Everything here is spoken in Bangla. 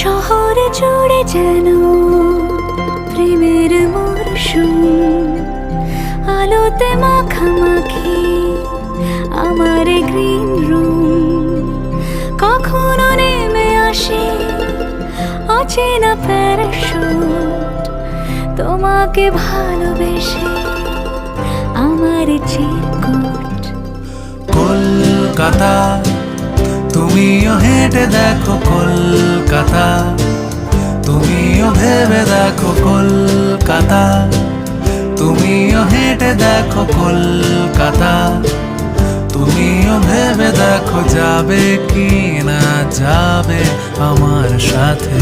শহরে জুড়ে যেন প্রেমের মরশুম, আলোতে মাখামাখি আমার গ্রিন রুম। কখনো নেমে আসে অচেনা প্যারাশুট, তোমাকে ভালোবেসে আমার চিরকুট। কলকাতা তুমিও হেঁটে দেখো, কলকাতা তুমিও ভেবে দেখো, কলকাতা তুমিও হেঁটে দেখো, কলকাতা তুমিও ভেবে দেখো, যাবে কি না যাবে আমার সাথে।